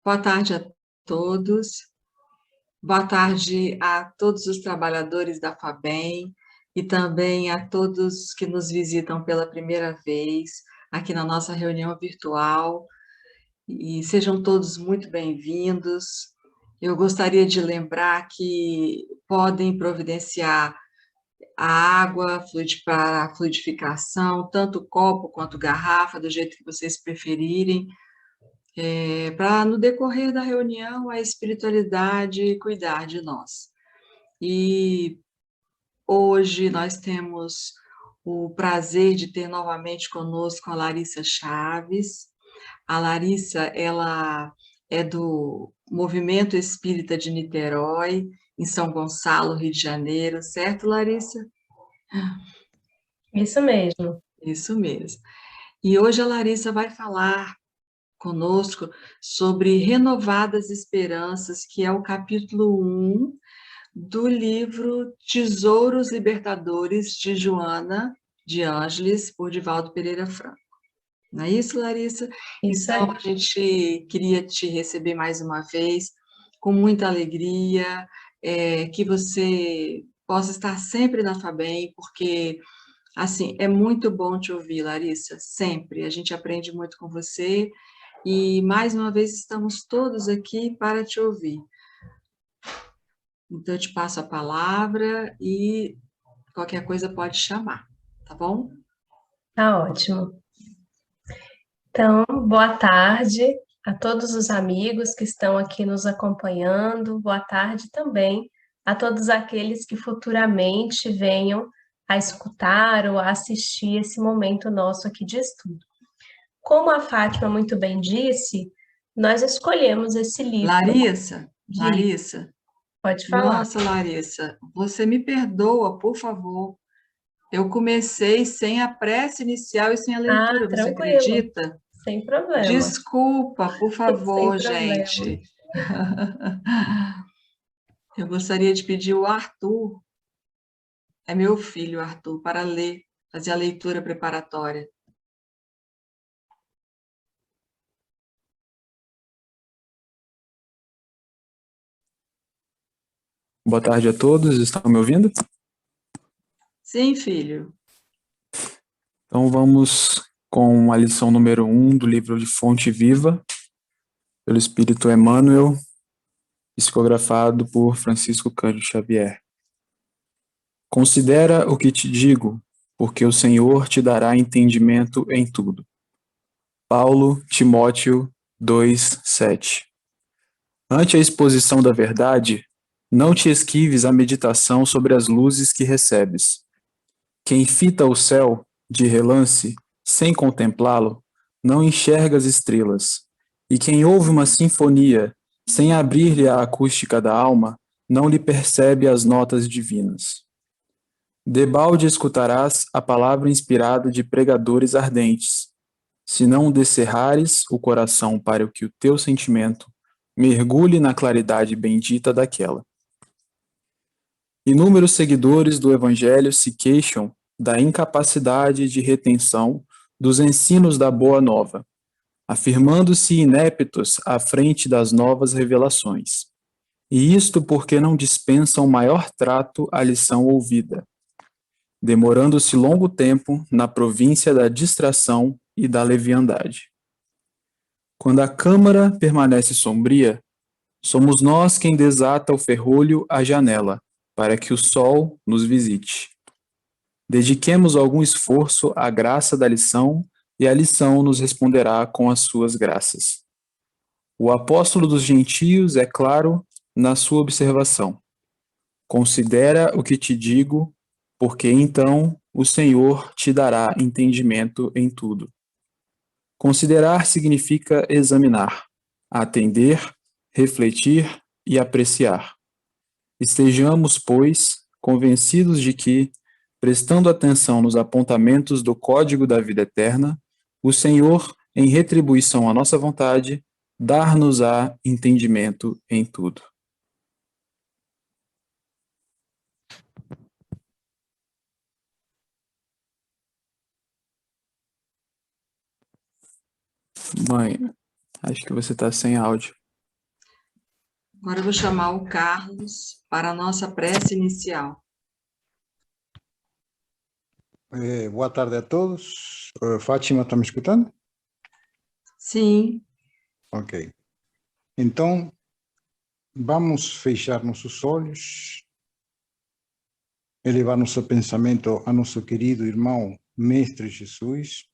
Boa tarde a todos. Boa tarde a todos os trabalhadores da FABEM e também a todos que nos visitam pela primeira vez aqui na nossa reunião virtual. E sejam todos muito bem-vindos. Eu gostaria de lembrar que podem providenciar a água para a fluidificação, tanto copo quanto garrafa, do jeito que vocês preferirem, para no decorrer da reunião a espiritualidade cuidar de nós. E hoje nós temos o prazer de ter novamente conosco a Larissa Chaves. A Larissa, ela é do Movimento Espírita de Niterói, em São Gonçalo, Rio de Janeiro, certo, Larissa? Isso mesmo. Isso mesmo. E hoje a Larissa vai falar conosco sobre Renovadas Esperanças, que é o capítulo 1 do livro Tesouros Libertadores, de Joana de Ângeles, por Divaldo Pereira Franco. Não é isso, Larissa? Isso Então, aí. a gente queria te receber mais uma vez, com muita alegria, que você possa estar sempre na FABEM, porque, assim, é muito bom te ouvir, Larissa, sempre. A gente aprende muito com você e, mais uma vez, estamos todos aqui para te ouvir. Então, eu te passo a palavra e qualquer coisa pode chamar, tá bom? Tá ótimo. Então, boa tarde a todos os amigos que estão aqui nos acompanhando. Boa tarde também a todos aqueles que futuramente venham a escutar ou a assistir esse momento nosso aqui de estudo. Como a Fátima muito bem disse, nós escolhemos esse livro. Larissa, Pode falar. nossa, Larissa, você me perdoa, por favor. Eu comecei sem a prece inicial e sem a Ah, leitura, você tranquilo, acredita? sem problema, Desculpa, por sem favor, problema. gente. Eu gostaria de pedir o Arthur, é meu filho, Arthur, para ler, fazer a leitura preparatória. Boa tarde a todos, estão me ouvindo? Sim, filho. Então vamos com a lição número 1 do livro de Fonte Viva, pelo Espírito Emmanuel, psicografado por Francisco Cândido Xavier. Considera o que te digo, porque o Senhor te dará entendimento em tudo. Paulo, Timóteo 2:7. Ante a exposição da verdade, não te esquives a meditação sobre as luzes que recebes. Quem fita o céu, de relance, sem contemplá-lo, não enxerga as estrelas. E quem ouve uma sinfonia, sem abrir-lhe a acústica da alma, não lhe percebe as notas divinas. Debalde escutarás a palavra inspirada de pregadores ardentes. Se não descerrares o coração para que o teu sentimento mergulhe na claridade bendita daquela. Inúmeros seguidores do Evangelho se queixam da incapacidade de retenção dos ensinos da Boa Nova, afirmando-se ineptos à frente das novas revelações. E isto porque não dispensam maior trato à lição ouvida, demorando-se longo tempo na província da distração e da leviandade. Quando a câmara permanece sombria, somos nós quem desata o ferrolho à janela, para que o sol nos visite. Dediquemos algum esforço à graça da lição e a lição nos responderá com as suas graças. O apóstolo dos gentios é claro na sua observação. Considera o que te digo, porque então o Senhor te dará entendimento em tudo. Considerar significa examinar, atender, refletir e apreciar. Estejamos, pois, convencidos de que, prestando atenção nos apontamentos do código da vida eterna, o Senhor, em retribuição à nossa vontade, dar-nos-á entendimento em tudo. Mãe, acho que você está sem áudio. Agora eu vou chamar o Carlos para a nossa prece inicial. Boa tarde a todos. Fátima, está me escutando? Sim. Ok. Então, vamos fechar nossos olhos, elevar nosso pensamento a nosso querido irmão, Mestre Jesus,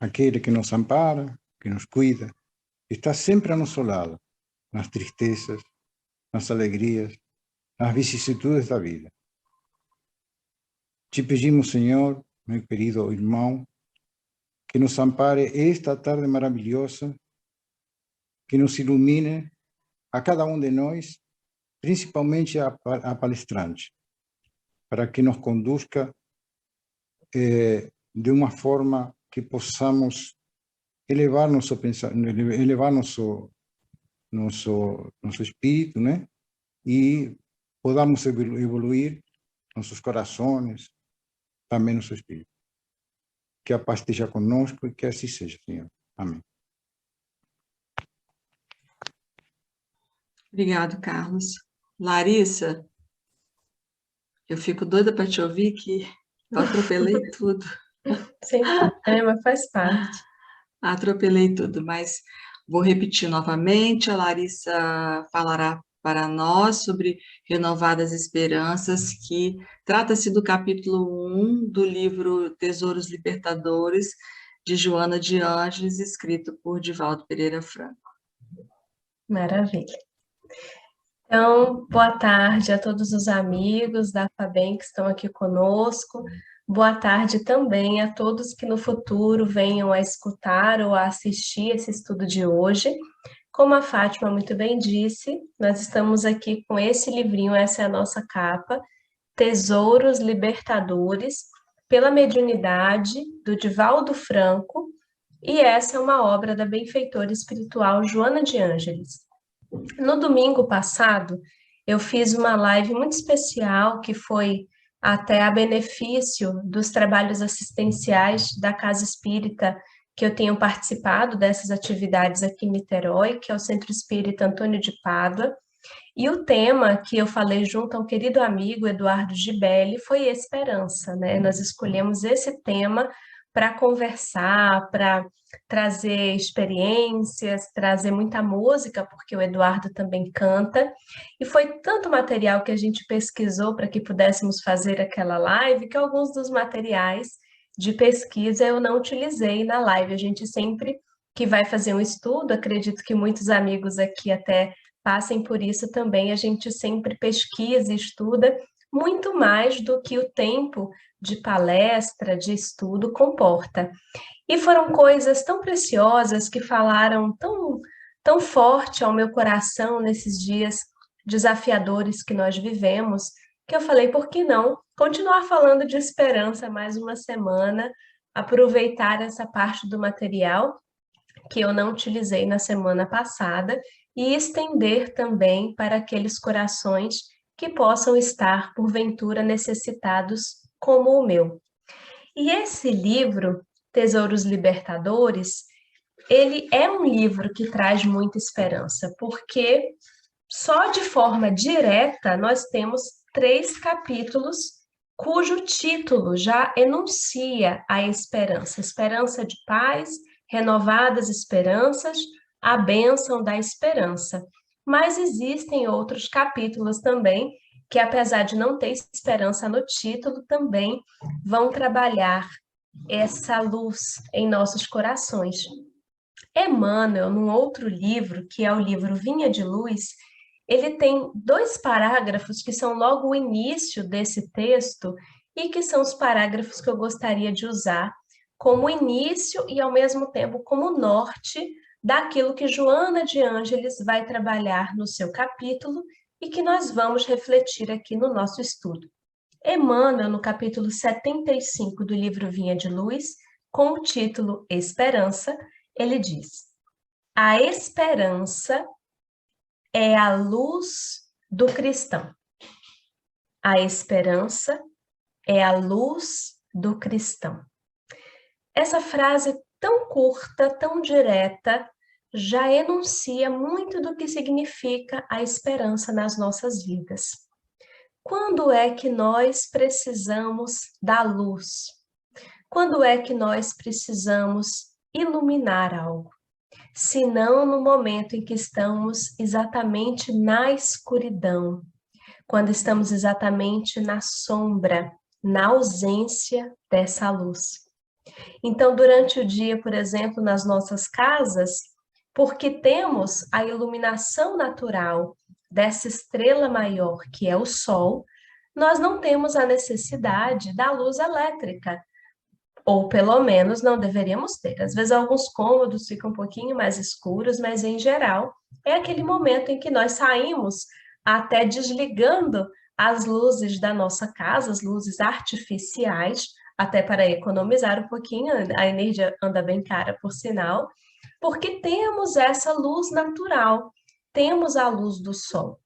aquele que nos ampara, que nos cuida, que está sempre ao nosso lado, nas tristezas, nas alegrias, nas vicissitudes da vida. Te pedimos, Senhor, meu querido irmão, que nos ampare esta tarde maravilhosa, que nos ilumine a cada um de nós, principalmente a palestrante, para que nos conduzca de uma forma que possamos elevar nosso pensamento, elevar nosso espírito, né? E podamos evoluir nossos corações, também nosso espírito. Que a paz esteja conosco e que assim seja, Senhor. Amém. Obrigado, Carlos. Larissa, eu fico doida para te ouvir, que eu atropelei tudo. Sem problema, faz parte. Atropelei tudo, mas vou repetir novamente. A Larissa falará para nós sobre Renovadas Esperanças, que trata-se do capítulo 1 do livro Tesouros Libertadores, de Joana de Ângeles, escrito por Divaldo Pereira Franco. Maravilha. Então, boa tarde a todos os amigos da FABEM que estão aqui conosco. Boa tarde também a todos que no futuro venham a escutar ou a assistir esse estudo de hoje. Como a Fátima muito bem disse, nós estamos aqui com esse livrinho, essa é a nossa capa, Tesouros Libertadores, pela mediunidade do Divaldo Franco, e essa é uma obra da benfeitora espiritual Joana de Ângeles. No domingo passado, eu fiz uma live muito especial que foi até a benefício dos trabalhos assistenciais da Casa Espírita, que eu tenho participado dessas atividades aqui em Niterói, que é o Centro Espírita Antônio de Pádua. E o tema que eu falei junto ao querido amigo Eduardo Gibelli foi esperança, né? Nós escolhemos esse tema para conversar, para trazer experiências, trazer muita música, porque o Eduardo também canta. E foi tanto material que a gente pesquisou para que pudéssemos fazer aquela live, que alguns dos materiais de pesquisa eu não utilizei na live. A gente sempre que vai fazer um estudo, acredito que muitos amigos aqui até passem por isso também, a gente sempre pesquisa e estuda muito mais do que o tempo de palestra, de estudo comporta. E foram coisas tão preciosas que falaram tão forte ao meu coração nesses dias desafiadores que nós vivemos, que eu falei, por que não continuar falando de esperança mais uma semana, aproveitar essa parte do material que eu não utilizei na semana passada e estender também para aqueles corações que possam estar, porventura, necessitados como o meu. E esse livro, Tesouros Libertadores, ele é um livro que traz muita esperança, porque só de forma direta nós temos 3 capítulos cujo título já enuncia a esperança, esperança de paz, renovadas esperanças, a bênção da esperança. Mas existem outros capítulos também que, apesar de não ter esperança no título, também vão trabalhar essa luz em nossos corações. Emmanuel, num outro livro, que é o livro Vinha de Luz, ele tem 2 parágrafos que são logo o início desse texto e que são os parágrafos que eu gostaria de usar como início e, ao mesmo tempo, como norte daquilo que Joana de Ângeles vai trabalhar no seu capítulo e que nós vamos refletir aqui no nosso estudo. Emmanuel, no capítulo 75 do livro Vinha de Luz, com o título Esperança, ele diz: a esperança é a luz do cristão. A esperança é a luz do cristão. Essa frase tão curta, tão direta, já enuncia muito do que significa a esperança nas nossas vidas. Quando é que nós precisamos da luz? Quando é que nós precisamos iluminar algo? Se não no momento em que estamos exatamente na escuridão, quando estamos exatamente na sombra, na ausência dessa luz. Então, durante o dia, por exemplo, nas nossas casas, porque temos a iluminação natural dessa estrela maior, que é o Sol, nós não temos a necessidade da luz elétrica, ou pelo menos não deveríamos ter. Às vezes alguns cômodos ficam um pouquinho mais escuros, mas em geral é aquele momento em que nós saímos até desligando as luzes da nossa casa, as luzes artificiais, até para economizar um pouquinho, a energia anda bem cara, por sinal, porque temos essa luz natural, temos a luz do sol.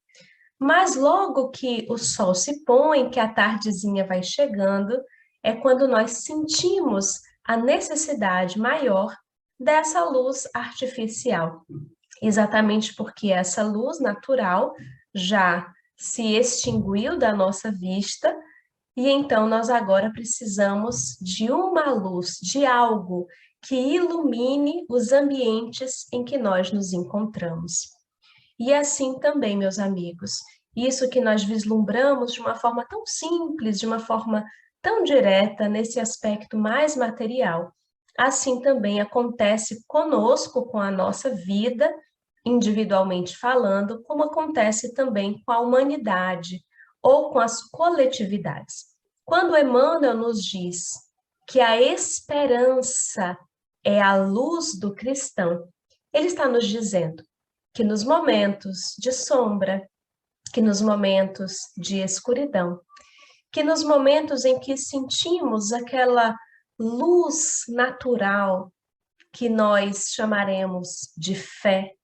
Mas logo que o sol se põe, que a tardezinha vai chegando, é quando nós sentimos a necessidade maior dessa luz artificial. Exatamente porque essa luz natural já se extinguiu da nossa vista, e então nós agora precisamos de uma luz, de algo que ilumine os ambientes em que nós nos encontramos. E assim também, meus amigos, isso que nós vislumbramos de uma forma tão simples, de uma forma tão direta, nesse aspecto mais material, assim também acontece conosco, com a nossa vida, individualmente falando, como acontece também com a humanidade ou com as coletividades. Quando Emmanuel nos diz que a esperança é a luz do cristão, ele está nos dizendo que nos momentos de sombra, que nos momentos de escuridão, que nos momentos em que sentimos aquela luz natural que nós chamaremos de fé,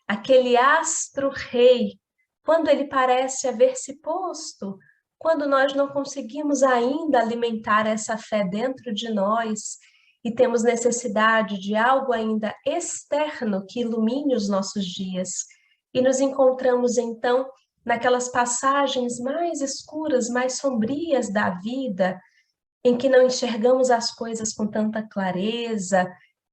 aquele astro-rei, quando ele parece haver se posto, quando nós não conseguimos ainda alimentar essa fé dentro de nós e temos necessidade de algo ainda externo que ilumine os nossos dias, e nos encontramos então naquelas passagens mais escuras, mais sombrias da vida, em que não enxergamos as coisas com tanta clareza,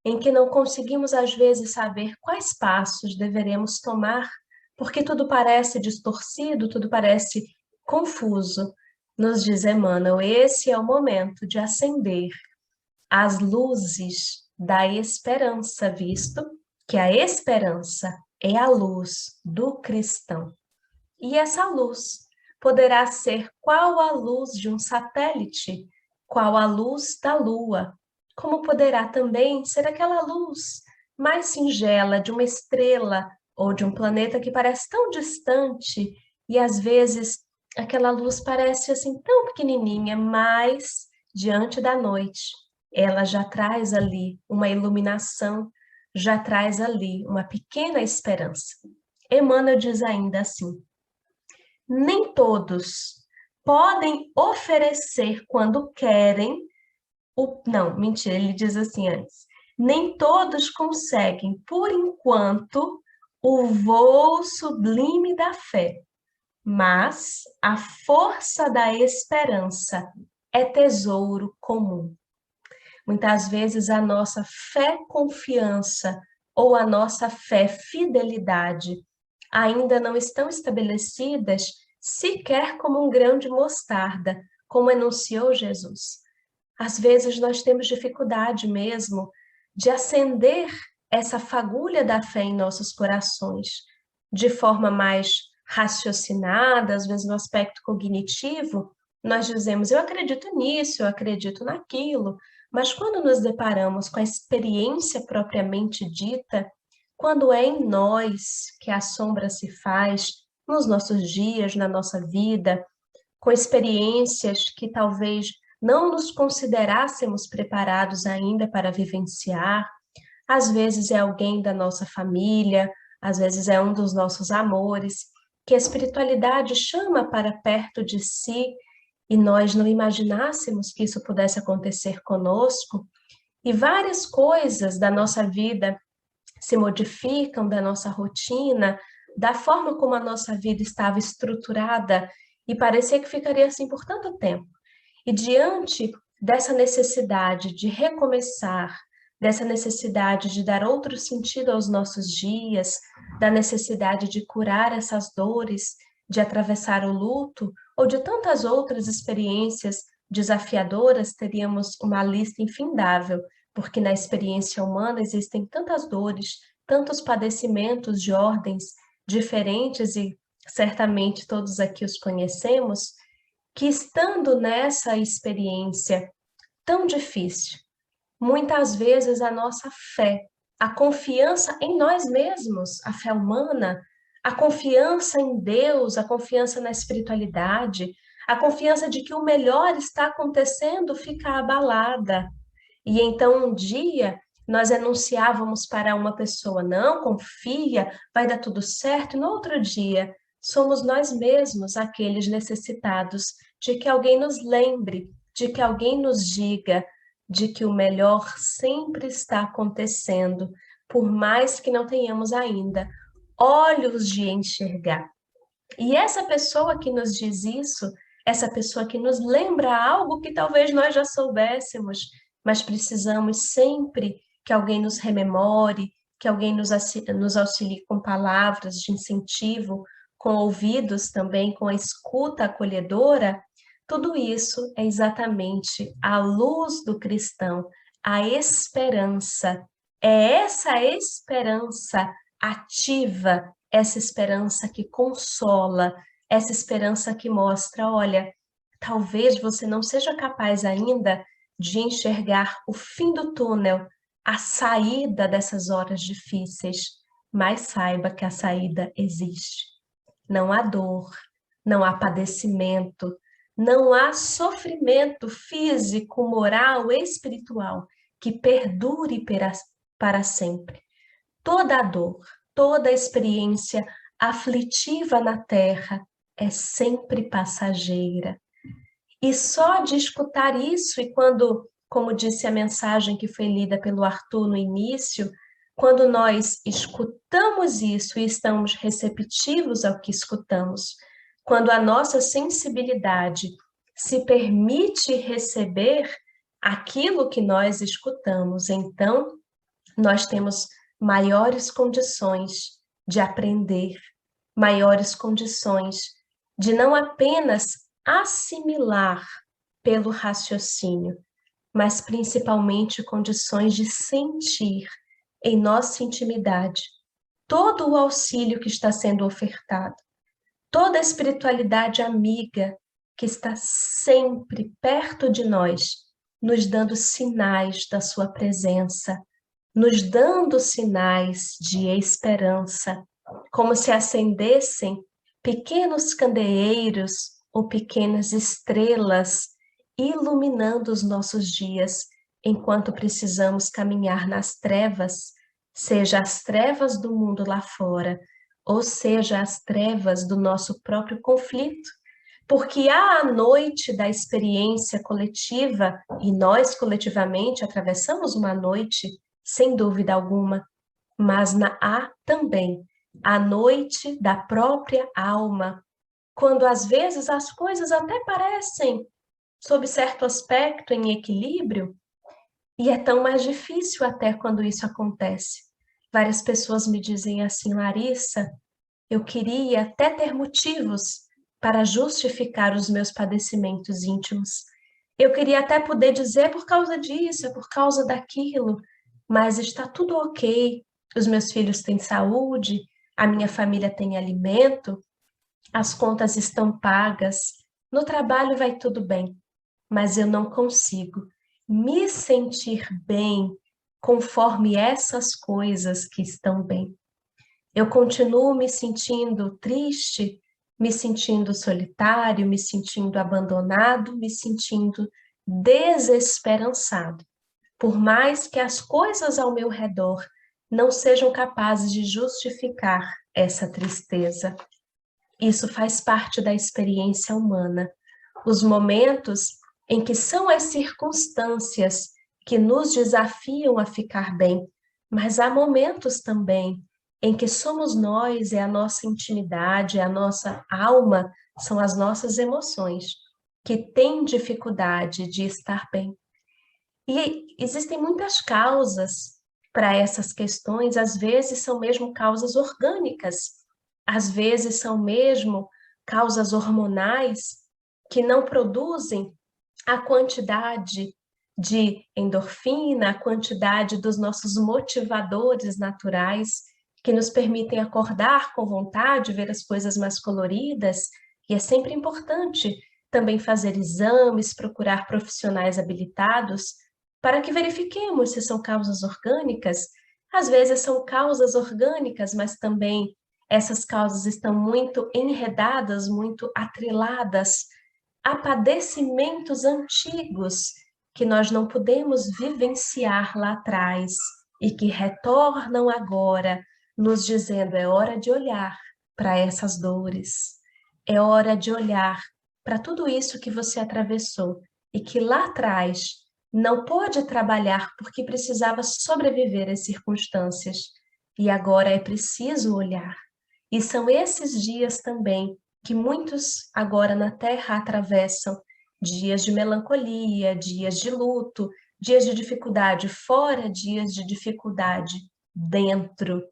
em que não conseguimos às vezes saber quais passos deveremos tomar, porque tudo parece distorcido, tudo parece confuso. Nos diz Emmanuel, esse é o momento de acender as luzes da esperança, visto que a esperança é a luz do cristão. E essa luz poderá ser qual a luz de um satélite, qual a luz da lua, como poderá também ser aquela luz mais singela de uma estrela ou de um planeta que parece tão distante e às vezes aquela luz parece assim tão pequenininha, mas diante da noite ela já traz ali uma iluminação, já traz ali uma pequena esperança. Emmanuel diz ainda assim: nem todos podem oferecer quando querem não, mentira, ele diz assim antes. Nem todos conseguem, por enquanto, o voo sublime da fé, mas a força da esperança é tesouro comum. Muitas vezes a nossa fé confiança ou a nossa fé fidelidade ainda não estão estabelecidas sequer como um grão de mostarda, como enunciou Jesus. Às vezes nós temos dificuldade mesmo de acender essa fagulha da fé em nossos corações, de forma mais raciocinada, às vezes no aspecto cognitivo, nós dizemos, eu acredito nisso, eu acredito naquilo, mas quando nos deparamos com a experiência propriamente dita, quando é em nós que a sombra se faz, nos nossos dias, na nossa vida, com experiências que talvez não nos considerássemos preparados ainda para vivenciar, às vezes é alguém da nossa família, às vezes é um dos nossos amores, que a espiritualidade chama para perto de si e nós não imaginássemos que isso pudesse acontecer conosco, e várias coisas da nossa vida se modificam da nossa rotina, da forma como a nossa vida estava estruturada, e parecia que ficaria assim por tanto tempo. E diante dessa necessidade de recomeçar, dessa necessidade de dar outro sentido aos nossos dias, da necessidade de curar essas dores, de atravessar o luto, ou de tantas outras experiências desafiadoras, teríamos uma lista infindável, porque na experiência humana existem tantas dores, tantos padecimentos de ordens diferentes, e certamente todos aqui os conhecemos, que estando nessa experiência tão difícil, muitas vezes a nossa fé, a confiança em nós mesmos, a fé humana, a confiança em Deus, a confiança na espiritualidade, a confiança de que o melhor está acontecendo fica abalada. E então um dia nós anunciávamos para uma pessoa, não, confia, vai dar tudo certo, e no outro dia somos nós mesmos aqueles necessitados de que alguém nos lembre, de que alguém nos diga, de que o melhor sempre está acontecendo, por mais que não tenhamos ainda olhos de enxergar. E essa pessoa que nos diz isso, essa pessoa que nos lembra algo que talvez nós já soubéssemos, mas precisamos sempre que alguém nos rememore, que alguém nos auxilie com palavras de incentivo, com ouvidos também, com a escuta acolhedora. Tudo isso é exatamente a luz do cristão, a esperança. É essa esperança ativa, essa esperança que consola, essa esperança que mostra, olha, talvez você não seja capaz ainda de enxergar o fim do túnel, a saída dessas horas difíceis, mas saiba que a saída existe. Não há dor, não há padecimento, não há sofrimento físico, moral, espiritual que perdure para sempre. Toda a dor, toda a experiência aflitiva na Terra é sempre passageira. E só de escutar isso, e quando, como disse a mensagem que foi lida pelo Arthur no início, quando nós escutamos isso e estamos receptivos ao que escutamos, quando a nossa sensibilidade se permite receber aquilo que nós escutamos, então nós temos maiores condições de aprender, maiores condições de não apenas assimilar pelo raciocínio, mas principalmente condições de sentir em nossa intimidade todo o auxílio que está sendo ofertado, toda a espiritualidade amiga que está sempre perto de nós, nos dando sinais da sua presença, nos dando sinais de esperança, como se acendessem pequenos candeeiros ou pequenas estrelas, iluminando os nossos dias, enquanto precisamos caminhar nas trevas, seja as trevas do mundo lá fora, ou seja as trevas do nosso próprio conflito, porque há a noite da experiência coletiva, e nós coletivamente atravessamos uma noite, sem dúvida alguma, mas há também a noite da própria alma, quando às vezes as coisas até parecem, sob certo aspecto, em equilíbrio, e é tão mais difícil até quando isso acontece. Várias pessoas me dizem assim, Larissa, eu queria até ter motivos para justificar os meus padecimentos íntimos. Eu queria até poder dizer por causa disso, é por causa daquilo, mas está tudo ok, os meus filhos têm saúde, a minha família tem alimento, as contas estão pagas, no trabalho vai tudo bem, mas eu não consigo me sentir bem conforme essas coisas que estão bem. Eu continuo me sentindo triste, me sentindo solitário, me sentindo abandonado, me sentindo desesperançado, por mais que as coisas ao meu redor não sejam capazes de justificar essa tristeza. Isso faz parte da experiência humana. Os momentos em que são as circunstâncias que nos desafiam a ficar bem, mas há momentos também em que somos nós, é a nossa intimidade, é a nossa alma, são as nossas emoções, que têm dificuldade de estar bem. E existem muitas causas para essas questões, às vezes são mesmo causas orgânicas, às vezes são mesmo causas hormonais que não produzem a quantidade de endorfina, a quantidade dos nossos motivadores naturais que nos permitem acordar com vontade, ver as coisas mais coloridas, e é sempre importante também fazer exames, procurar profissionais habilitados para que verifiquemos se são causas orgânicas. Às vezes são causas orgânicas, mas também essas causas estão muito enredadas, muito atreladas a padecimentos antigos que nós não podemos vivenciar lá atrás e que retornam agora, nos dizendo: é hora de olhar para essas dores, é hora de olhar para tudo isso que você atravessou e que lá atrás não pôde trabalhar porque precisava sobreviver às circunstâncias. E agora é preciso olhar. E são esses dias também que muitos agora na Terra atravessam, dias de melancolia, dias de luto, dias de dificuldade fora, dias de dificuldade dentro.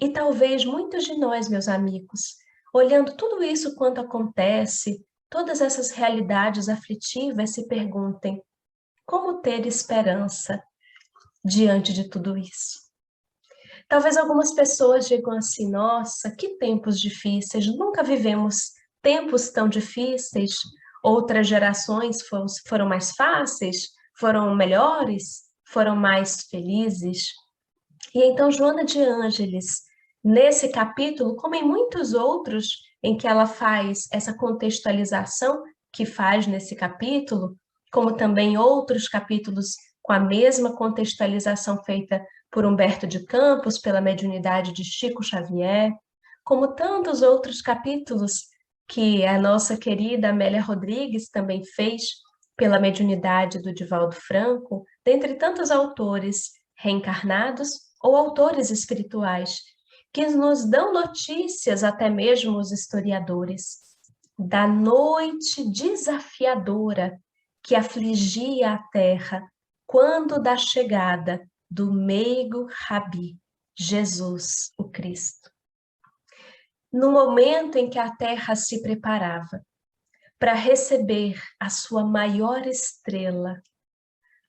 E talvez muitos de nós, meus amigos, olhando tudo isso quanto acontece, todas essas realidades aflitivas, se perguntem: como ter esperança diante de tudo isso? Talvez algumas pessoas digam assim: nossa, que tempos difíceis, nunca vivemos tempos tão difíceis, outras gerações foram mais fáceis, foram melhores, foram mais felizes. E então Joana de Ângeles, nesse capítulo, como em muitos outros, em que ela faz essa contextualização que faz nesse capítulo, como também outros capítulos com a mesma contextualização feita por Humberto de Campos, pela mediunidade de Chico Xavier, como tantos outros capítulos que a nossa querida Amélia Rodrigues também fez pela mediunidade do Divaldo Franco, dentre tantos autores reencarnados ou autores espirituais, que nos dão notícias, até mesmo os historiadores, da noite desafiadora que afligia a terra quando da chegada do meigo Rabi, Jesus, o Cristo. No momento em que a terra se preparava para receber a sua maior estrela,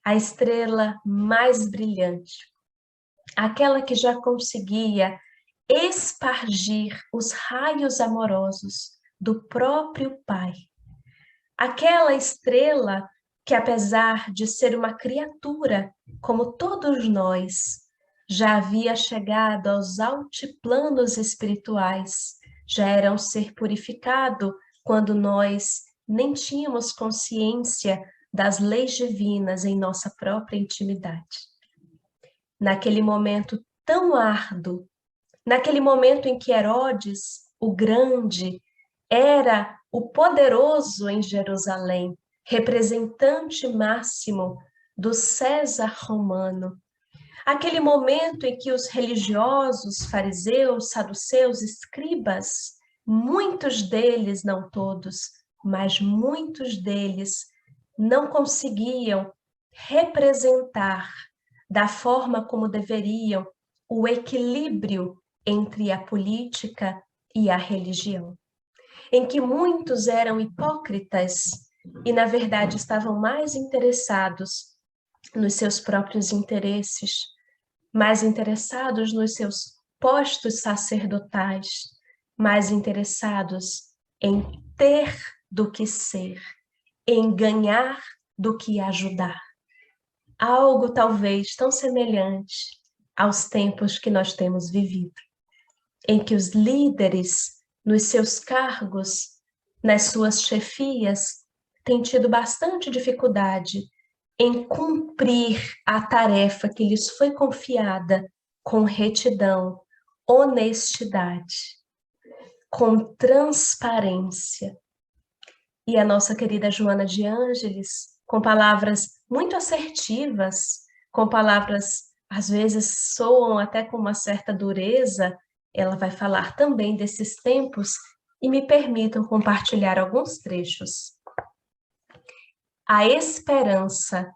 a estrela mais brilhante, aquela que já conseguia espargir os raios amorosos do próprio Pai. Aquela estrela que, apesar de ser uma criatura, como todos nós, já havia chegado aos altiplanos espirituais, já era um ser purificado quando nós nem tínhamos consciência das leis divinas em nossa própria intimidade. Naquele momento tão árduo, naquele momento em que Herodes, o Grande, era o poderoso em Jerusalém, representante máximo do César romano. Aquele momento em que os religiosos, fariseus, saduceus, escribas, muitos deles, não todos, mas muitos deles, não conseguiam representar da forma como deveriam o equilíbrio entre a política e a religião, em que muitos eram hipócritas e, na verdade, estavam mais interessados nos seus próprios interesses, mais interessados nos seus postos sacerdotais, mais interessados em ter do que ser, em ganhar do que ajudar. Algo talvez tão semelhante aos tempos que nós temos vivido, em que os líderes, nos seus cargos, nas suas chefias, têm tido bastante dificuldade em cumprir a tarefa que lhes foi confiada com retidão, honestidade, com transparência. E a nossa querida Joana de Ângeles, com palavras muito assertivas, com palavras às vezes soam até com uma certa dureza, ela vai falar também desses tempos e me permitam compartilhar alguns trechos. A esperança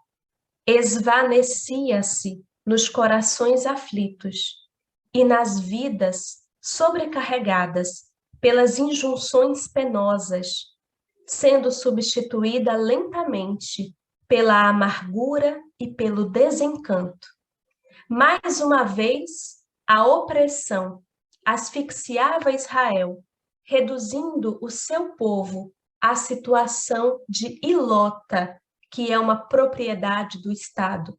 esvanecia-se nos corações aflitos e nas vidas sobrecarregadas pelas injunções penosas, sendo substituída lentamente pela amargura e pelo desencanto. Mais uma vez, a opressão asfixiava Israel, reduzindo o seu povo à situação de ilota, que é uma propriedade do Estado,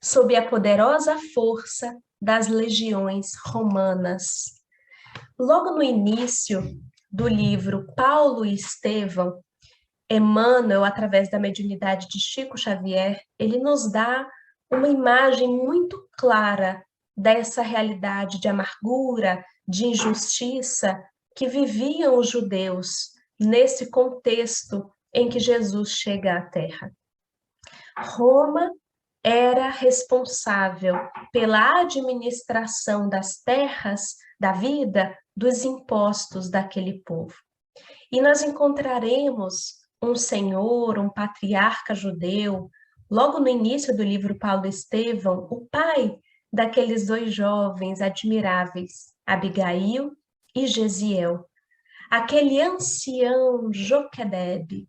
sob a poderosa força das legiões romanas. Logo no início do livro Paulo e Estevão, Emmanuel, através da mediunidade de Chico Xavier, ele nos dá uma imagem muito clara dessa realidade de amargura, de injustiça que viviam os judeus nesse contexto em que Jesus chega à Terra. Roma era responsável pela administração das terras, da vida, dos impostos daquele povo. E nós encontraremos um senhor, um patriarca judeu, logo no início do livro Paulo e Estevão, o pai daqueles dois jovens admiráveis, Abigail e Gesiel. Aquele ancião Joquedebe,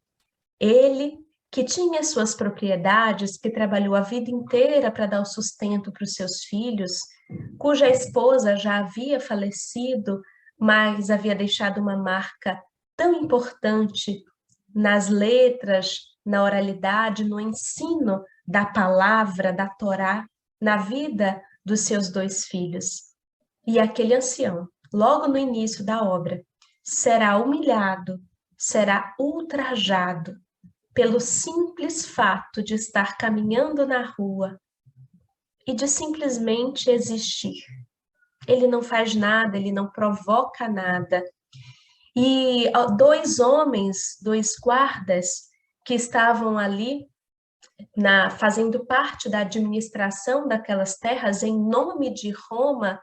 ele que tinha suas propriedades, que trabalhou a vida inteira para dar o sustento para os seus filhos, cuja esposa já havia falecido, mas havia deixado uma marca tão importante nas letras, na oralidade, no ensino da palavra, da Torá, na vida dos seus dois filhos. E aquele ancião, logo no início da obra, será humilhado, será ultrajado pelo simples fato de estar caminhando na rua e de simplesmente existir. Ele não faz nada, ele não provoca nada. E dois homens, dois guardas, que estavam ali fazendo parte da administração daquelas terras em nome de Roma,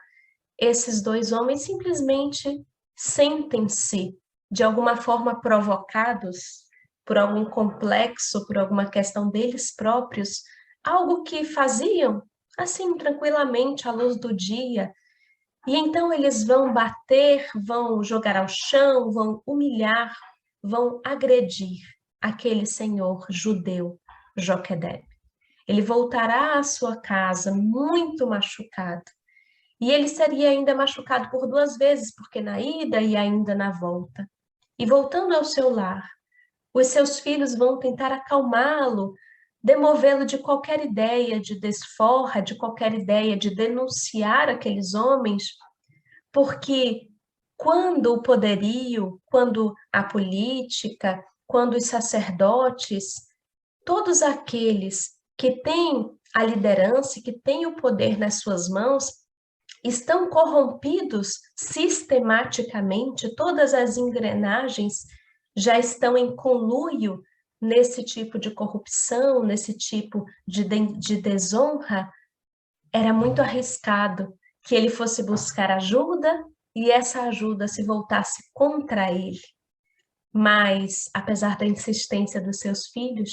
esses dois homens simplesmente sentem-se de alguma forma provocados por algum complexo, por alguma questão deles próprios, algo que faziam assim tranquilamente à luz do dia. E então eles vão bater, vão jogar ao chão, vão humilhar, vão agredir aquele senhor judeu, Joquedebe. Ele voltará à sua casa muito machucado. E ele seria ainda machucado por duas vezes, porque na ida e ainda na volta. E voltando ao seu lar, os seus filhos vão tentar acalmá-lo, demovê-lo de qualquer ideia de desforra, de qualquer ideia de denunciar aqueles homens, porque quando o poderio, quando a política, quando os sacerdotes, todos aqueles que têm a liderança, que têm o poder nas suas mãos, estão corrompidos sistematicamente, todas as engrenagens já estão em conluio nesse tipo de corrupção, nesse tipo de desonra, era muito arriscado que ele fosse buscar ajuda e essa ajuda se voltasse contra ele. Mas, apesar da insistência dos seus filhos,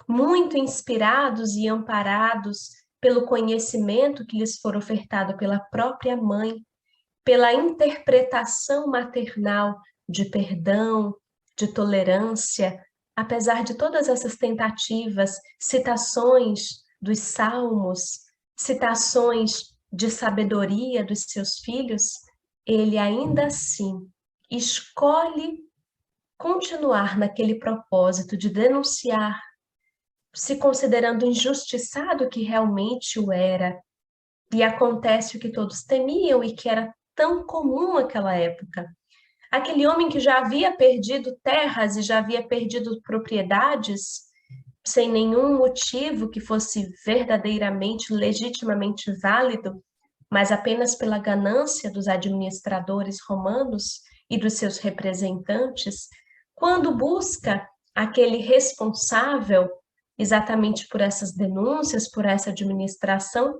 muito inspirados e amparados pelo conhecimento que lhes for ofertado pela própria mãe, pela interpretação maternal de perdão, de tolerância, apesar de todas essas tentativas, citações dos salmos, citações de sabedoria dos seus filhos, ele ainda assim escolhe continuar naquele propósito de denunciar, se considerando injustiçado que realmente o era. E acontece o que todos temiam e que era tão comum naquela época. Aquele homem que já havia perdido terras e já havia perdido propriedades, sem nenhum motivo que fosse verdadeiramente, legitimamente válido, mas apenas pela ganância dos administradores romanos e dos seus representantes, quando busca aquele responsável exatamente por essas denúncias, por essa administração,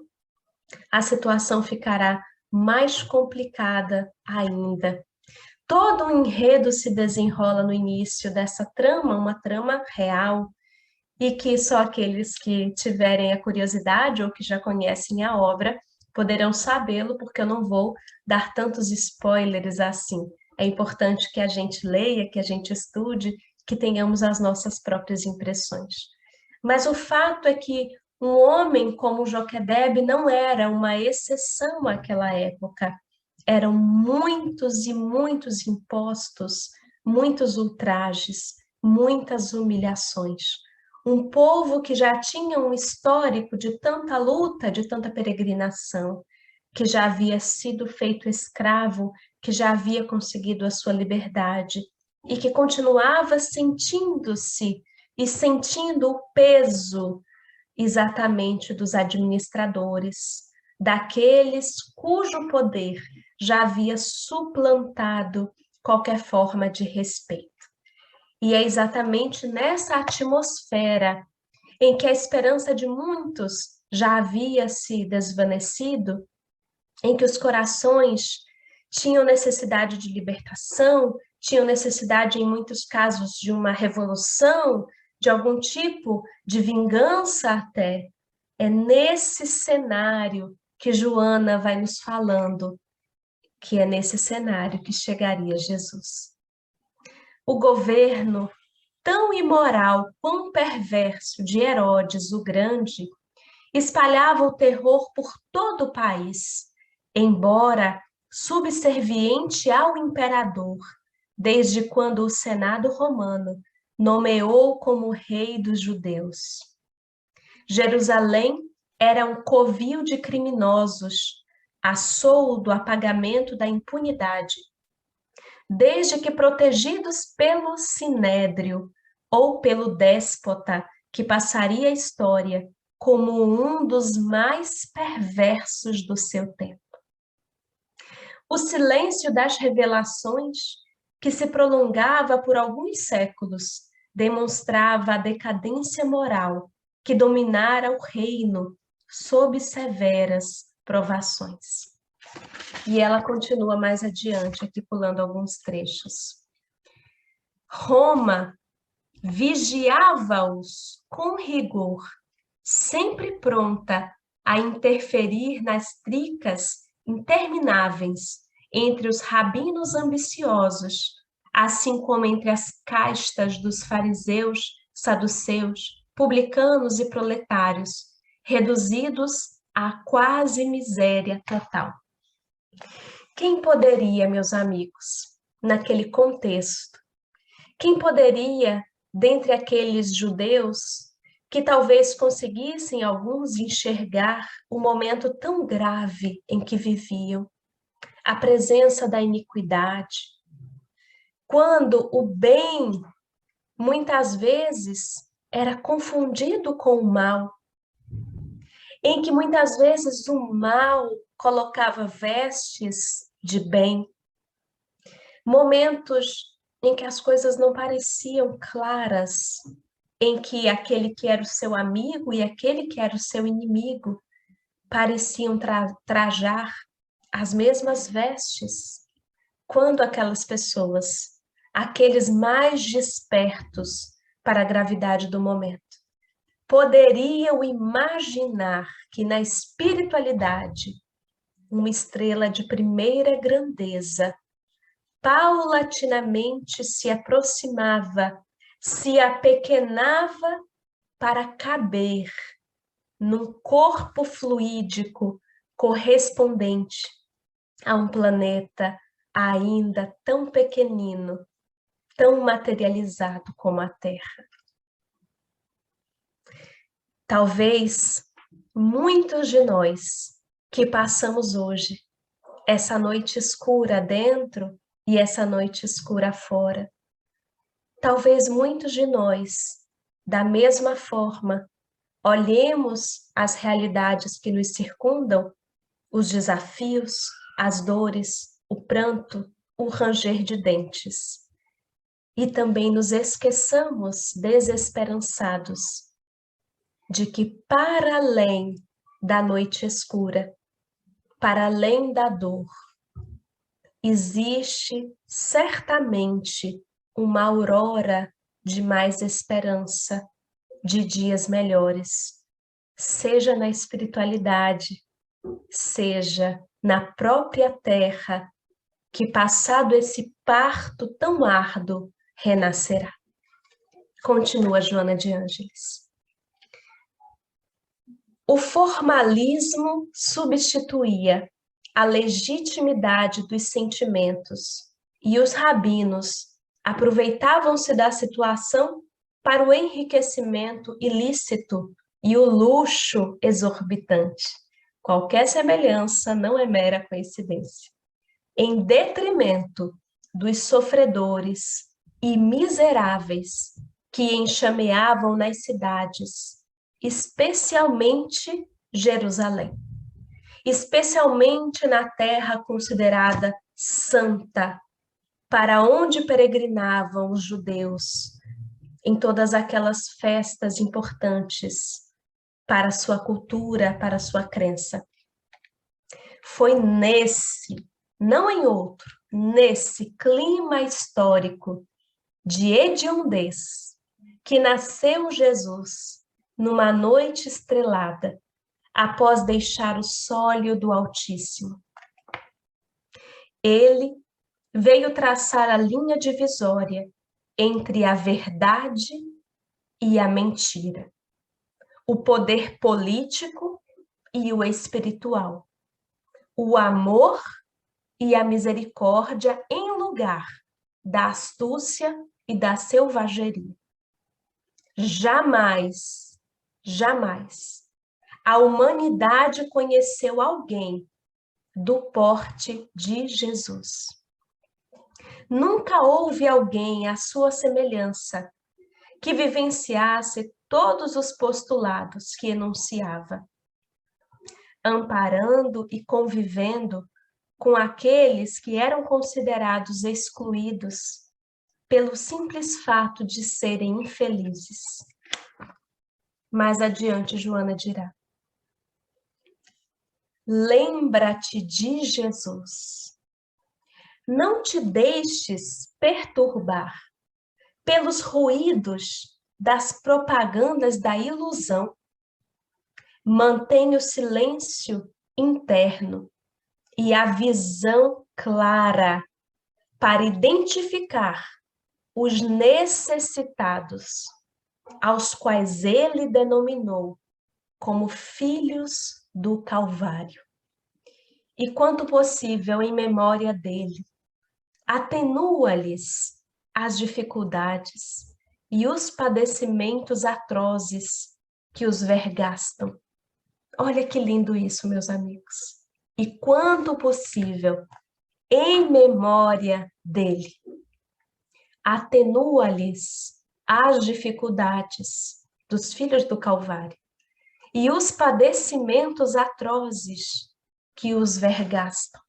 a situação ficará mais complicada ainda. Todo o enredo se desenrola no início dessa trama, uma trama real, e que só aqueles que tiverem a curiosidade ou que já conhecem a obra poderão sabê-lo, porque eu não vou dar tantos spoilers assim. É importante que a gente leia, que a gente estude, que tenhamos as nossas próprias impressões. Mas o fato é que um homem como Joquebed não era uma exceção àquela época. Eram muitos e muitos impostos, muitos ultrajes, muitas humilhações. Um povo que já tinha um histórico de tanta luta, de tanta peregrinação, que já havia sido feito escravo, que já havia conseguido a sua liberdade e que continuava sentindo-se e sentindo o peso exatamente dos administradores, daqueles cujo poder já havia suplantado qualquer forma de respeito. E é exatamente nessa atmosfera em que a esperança de muitos já havia se desvanecido, em que os corações tinham necessidade de libertação, tinham necessidade, em muitos casos, de uma revolução, de algum tipo de vingança até. É nesse cenário que Joana vai nos falando, que é nesse cenário que chegaria Jesus. O governo tão imoral quão perverso de Herodes o Grande espalhava o terror por todo o país, embora subserviente ao imperador, desde quando o Senado romano nomeou como rei dos judeus. Jerusalém era um covil de criminosos, a soldo a pagamento da impunidade, desde que protegidos pelo sinédrio ou pelo déspota, que passaria a história como um dos mais perversos do seu tempo. O silêncio das revelações, que se prolongava por alguns séculos, demonstrava a decadência moral que dominara o reino sob severas provações. E ela continua mais adiante, aqui pulando alguns trechos. Roma vigiava-os com rigor, sempre pronta a interferir nas tricas intermináveis entre os rabinos ambiciosos, assim como entre as castas dos fariseus, saduceus, publicanos e proletários, reduzidos à quase miséria total. Quem poderia, meus amigos, naquele contexto, quem poderia, dentre aqueles judeus, que talvez conseguissem alguns enxergar o momento tão grave em que viviam, a presença da iniquidade, quando o bem, muitas vezes, era confundido com o mal, em que muitas vezes o mal colocava vestes de bem, momentos em que as coisas não pareciam claras, em que aquele que era o seu amigo e aquele que era o seu inimigo pareciam trajar as mesmas vestes, quando aquelas pessoas, aqueles mais despertos para a gravidade do momento, poderiam imaginar que na espiritualidade, uma estrela de primeira grandeza paulatinamente se aproximava, se apequenava para caber num corpo fluídico correspondente a um planeta ainda tão pequenino, tão materializado como a Terra. Talvez muitos de nós que passamos hoje essa noite escura dentro e essa noite escura fora, talvez muitos de nós, da mesma forma, olhemos as realidades que nos circundam, os desafios, as dores, o pranto, o ranger de dentes, e também nos esqueçamos, desesperançados, de que para além da noite escura para além da dor, existe certamente uma aurora de mais esperança, de dias melhores, seja na espiritualidade, seja na própria terra, que passado esse parto tão árduo, renascerá. Continua Joana de Ângeles. O formalismo substituía a legitimidade dos sentimentos e os rabinos aproveitavam-se da situação para o enriquecimento ilícito e o luxo exorbitante. Qualquer semelhança não é mera coincidência. Em detrimento dos sofredores e miseráveis que enxameavam nas cidades, especialmente Jerusalém, especialmente na terra considerada santa, para onde peregrinavam os judeus em todas aquelas festas importantes para a sua cultura, para a sua crença. Foi nesse, não em outro, nesse clima histórico de hediondez que nasceu Jesus numa noite estrelada, após deixar o sólio do Altíssimo. Ele veio traçar a linha divisória entre a verdade e a mentira, o poder político e o espiritual, o amor e a misericórdia em lugar da astúcia e da selvageria. Jamais, jamais a humanidade conheceu alguém do porte de Jesus. Nunca houve alguém à sua semelhança que vivenciasse todos os postulados que enunciava, amparando e convivendo com aqueles que eram considerados excluídos pelo simples fato de serem infelizes. Mais adiante, Joana dirá: lembra-te de Jesus. Não te deixes perturbar pelos ruídos das propagandas da ilusão. Mantenha o silêncio interno e a visão clara para identificar os necessitados, aos quais ele denominou como filhos do Calvário. E quanto possível, em memória dele, atenua-lhes as dificuldades e os padecimentos atrozes que os vergastam. Olha que lindo isso, meus amigos. E quanto possível, em memória dele, atenua-lhes as dificuldades dos filhos do Calvário e os padecimentos atrozes que os vergastam.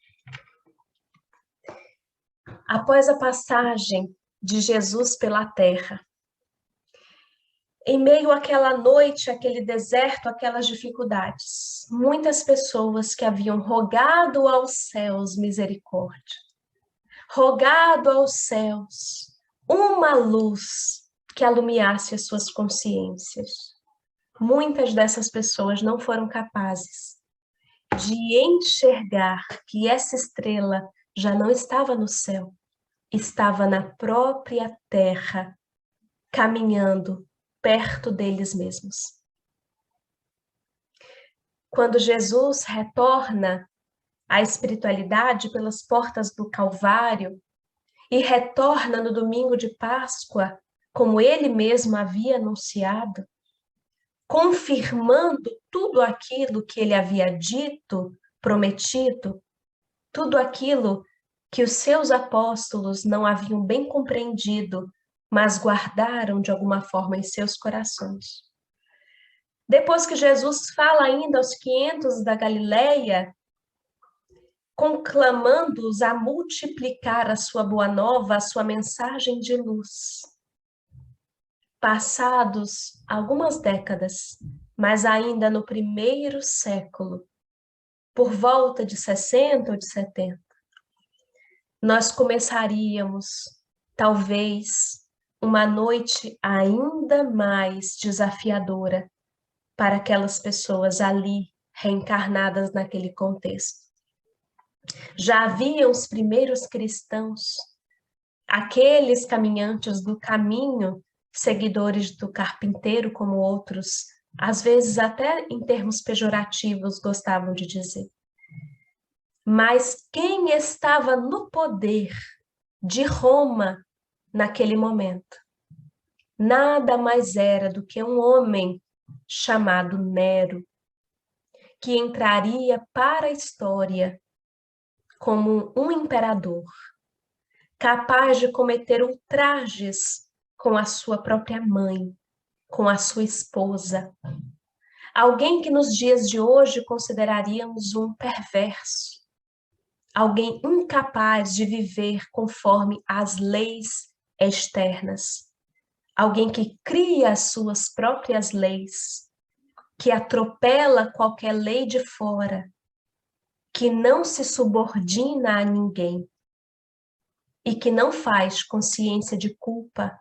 Após a passagem de Jesus pela terra, em meio àquela noite, aquele deserto, aquelas dificuldades, muitas pessoas que haviam rogado aos céus misericórdia, rogado aos céus uma luz que alumiasse as suas consciências. Muitas dessas pessoas não foram capazes de enxergar que essa estrela já não estava no céu, estava na própria terra, caminhando perto deles mesmos. Quando Jesus retorna à espiritualidade pelas portas do Calvário e retorna no domingo de Páscoa, como ele mesmo havia anunciado, confirmando tudo aquilo que ele havia dito, prometido, tudo aquilo que os seus apóstolos não haviam bem compreendido, mas guardaram de alguma forma em seus corações. Depois que Jesus fala ainda aos 500 da Galileia, conclamando-os a multiplicar a sua boa nova, a sua mensagem de luz. Passados algumas décadas, mas ainda no primeiro século, por volta de 60 ou de 70, nós começaríamos, talvez, uma noite ainda mais desafiadora para aquelas pessoas ali reencarnadas naquele contexto. Já haviam os primeiros cristãos, aqueles caminhantes do caminho, seguidores do carpinteiro, como outros, às vezes até em termos pejorativos, gostavam de dizer. Mas quem estava no poder de Roma naquele momento? Nada mais era do que um homem chamado Nero, que entraria para a história como um imperador, capaz de cometer ultrajes com a sua própria mãe, com a sua esposa. Alguém que nos dias de hoje consideraríamos um perverso. Alguém incapaz de viver conforme as leis externas. Alguém que cria as suas próprias leis, que atropela qualquer lei de fora, que não se subordina a ninguém e que não faz consciência de culpa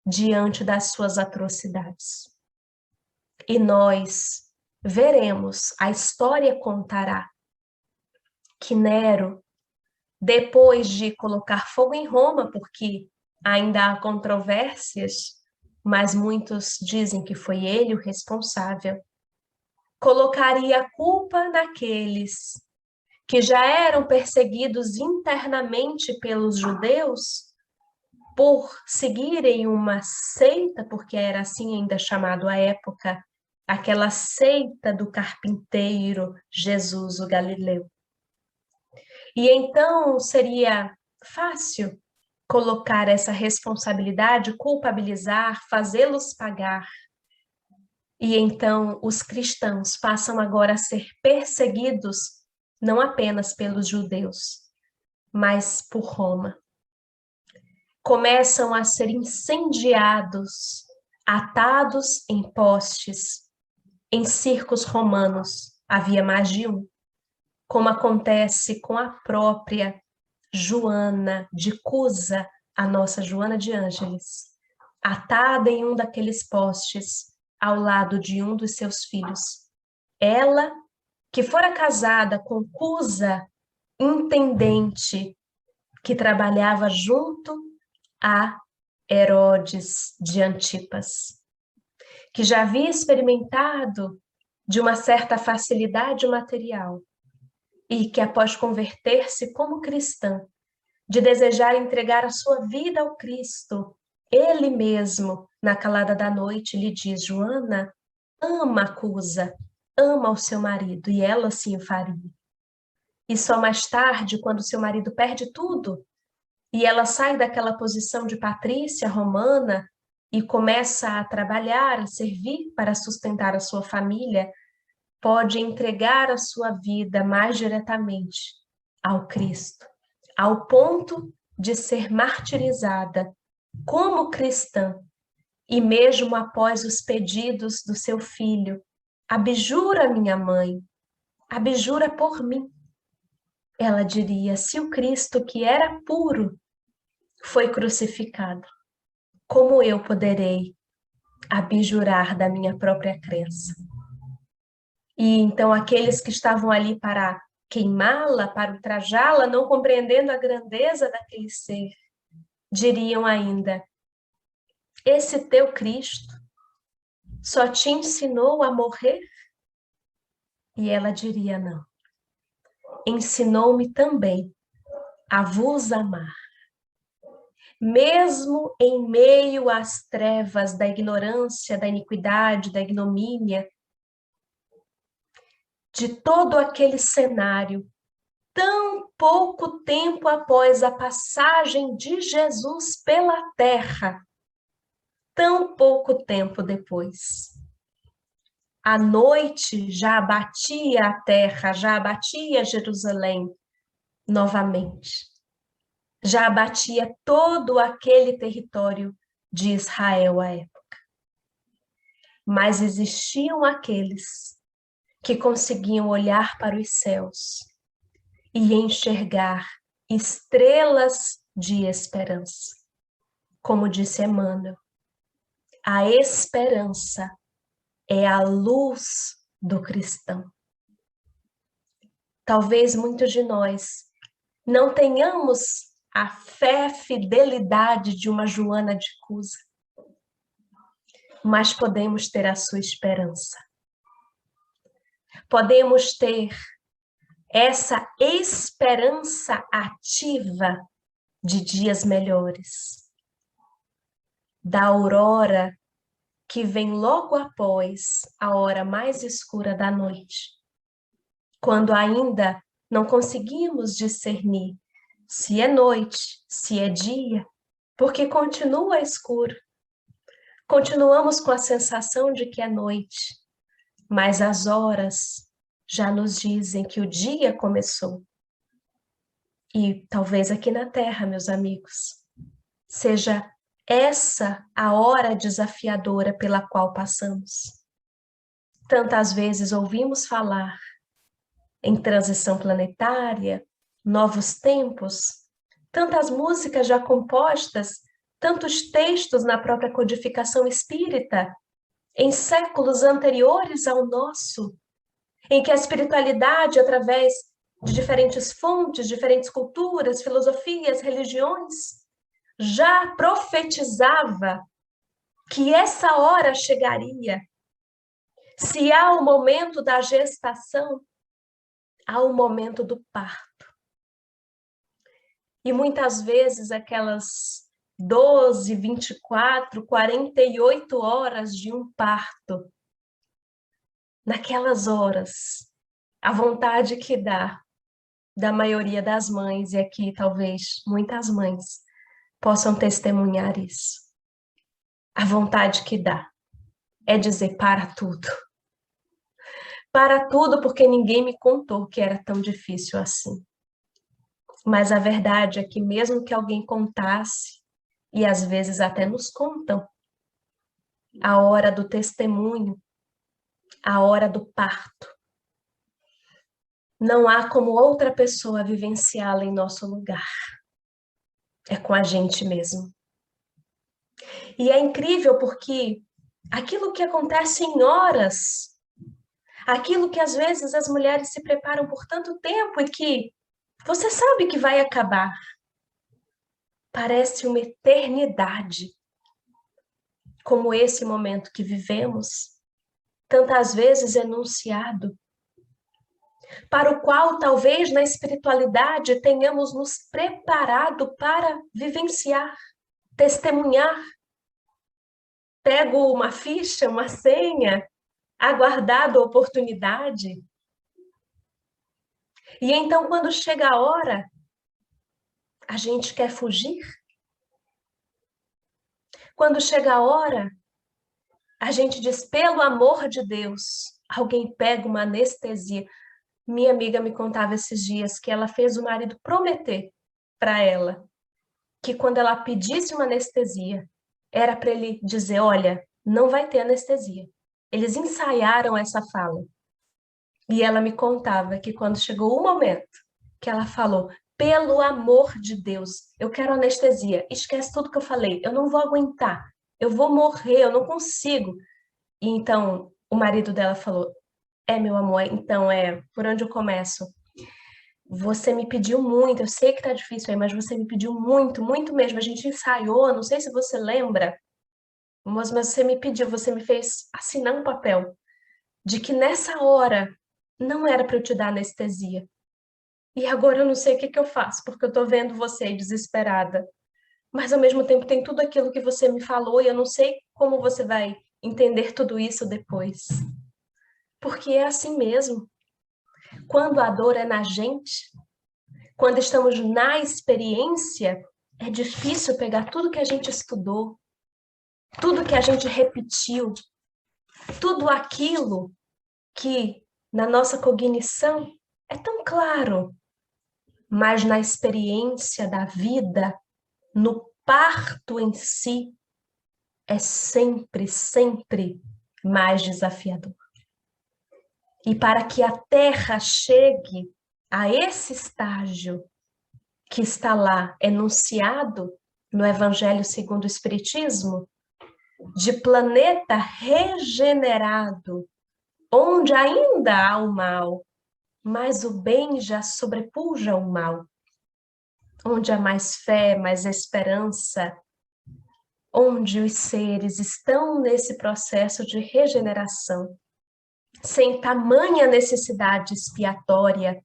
diante das suas atrocidades. E nós veremos, a história contará, que Nero, depois de colocar fogo em Roma, porque ainda há controvérsias, mas muitos dizem que foi ele o responsável, colocaria a culpa naqueles que já eram perseguidos internamente pelos judeus por seguirem uma seita, porque era assim ainda chamado à época, aquela seita do carpinteiro Jesus o Galileu. E então seria fácil colocar essa responsabilidade, culpabilizar, fazê-los pagar. E então os cristãos passam agora a ser perseguidos não apenas pelos judeus, mas por Roma. Começam a ser incendiados, atados em postes. Em circos romanos havia mais de um, como acontece com a própria Joana de Cusa, a nossa Joana de Ângeles, atada em um daqueles postes, ao lado de um dos seus filhos. Ela, que fora casada com Cusa, intendente, que trabalhava junto a Herodes de Antipas, que já havia experimentado de uma certa facilidade material e que, após converter-se como cristã, de desejar entregar a sua vida ao Cristo, ele mesmo, na calada da noite, lhe diz: Joana, ama a Cusa, ama o seu marido, e ela sim o faria. E só mais tarde, quando seu marido perde tudo, e ela sai daquela posição de patrícia romana e começa a trabalhar, a servir para sustentar a sua família, pode entregar a sua vida mais diretamente ao Cristo, ao ponto de ser martirizada como cristã, e mesmo após os pedidos do seu filho: abjura minha mãe, abjura por mim. Ela diria: se o Cristo que era puro foi crucificado, como eu poderei abjurar da minha própria crença? E então aqueles que estavam ali para queimá-la, para ultrajá-la, não compreendendo a grandeza daquele ser, diriam ainda: esse teu Cristo só te ensinou a morrer? E ela diria: não, ensinou-me também a vos amar. Mesmo em meio às trevas da ignorância, da iniquidade, da ignomínia, de todo aquele cenário, tão pouco tempo após a passagem de Jesus pela terra, tão pouco tempo depois, a noite já abatia a terra, já abatia Jerusalém novamente. Já abatia todo aquele território de Israel à época. Mas existiam aqueles que conseguiam olhar para os céus e enxergar estrelas de esperança. Como disse Emmanuel, a esperança é a luz do cristão. Talvez muitos de nós não tenhamos a fé, fidelidade de uma Joana de Cusa, mas podemos ter a sua esperança. Podemos ter essa esperança ativa de dias melhores, da aurora que vem logo após a hora mais escura da noite, quando ainda não conseguimos discernir se é noite, se é dia, porque continua escuro. Continuamos com a sensação de que é noite, mas as horas já nos dizem que o dia começou. E talvez aqui na Terra, meus amigos, seja essa a hora desafiadora pela qual passamos. Tantas vezes ouvimos falar em transição planetária, novos tempos, tantas músicas já compostas, tantos textos na própria codificação espírita, em séculos anteriores ao nosso, em que a espiritualidade, através de diferentes fontes, diferentes culturas, filosofias, religiões, já profetizava que essa hora chegaria. Se há o momento da gestação, há o momento do parto. E muitas vezes aquelas 12, 24, 48 horas de um parto, naquelas horas, a vontade que dá da maioria das mães, e aqui talvez muitas mães possam testemunhar isso. A vontade que dá é dizer para tudo. Para tudo, porque ninguém me contou que era tão difícil assim. Mas a verdade é que mesmo que alguém contasse, e às vezes até nos contam, a hora do testemunho, a hora do parto, não há como outra pessoa vivenciá-la em nosso lugar. É com a gente mesmo. E é incrível porque aquilo que acontece em horas, aquilo que às vezes as mulheres se preparam por tanto tempo e que você sabe que vai acabar, parece uma eternidade. Como esse momento que vivemos, tantas vezes enunciado, para o qual talvez na espiritualidade tenhamos nos preparado para vivenciar, testemunhar. Pego uma ficha, uma senha, aguardado a oportunidade. E então, quando chega a hora, a gente quer fugir. Quando chega a hora, a gente diz, pelo amor de Deus, alguém pega uma anestesia. Minha amiga me contava esses dias que ela fez o marido prometer para ela que quando ela pedisse uma anestesia, era para ele dizer, olha, não vai ter anestesia. Eles ensaiaram essa fala. E ela me contava que quando chegou o momento que ela falou, pelo amor de Deus, eu quero anestesia, esquece tudo que eu falei, eu não vou aguentar, eu vou morrer, eu não consigo. E então o marido dela falou, meu amor, então por onde eu começo? Você me pediu muito, eu sei que tá difícil aí, mas você me pediu muito, muito mesmo. A gente ensaiou, não sei se você lembra, mas você me pediu, você me fez assinar um papel de que nessa hora não era para eu te dar anestesia. E agora eu não sei o que eu faço, porque eu tô vendo você desesperada. Mas ao mesmo tempo tem tudo aquilo que você me falou e eu não sei como você vai entender tudo isso depois. Porque é assim mesmo. Quando a dor é na gente, quando estamos na experiência, é difícil pegar tudo que a gente estudou, tudo que a gente repetiu, tudo aquilo que na nossa cognição é tão claro, mas na experiência da vida, no parto em si, é sempre, sempre mais desafiador. E para que a Terra chegue a esse estágio que está lá enunciado no Evangelho segundo o Espiritismo, de planeta regenerado, onde ainda há o mal, mas o bem já sobrepuja o mal, onde há mais fé, mais esperança, onde os seres estão nesse processo de regeneração, sem tamanha necessidade expiatória,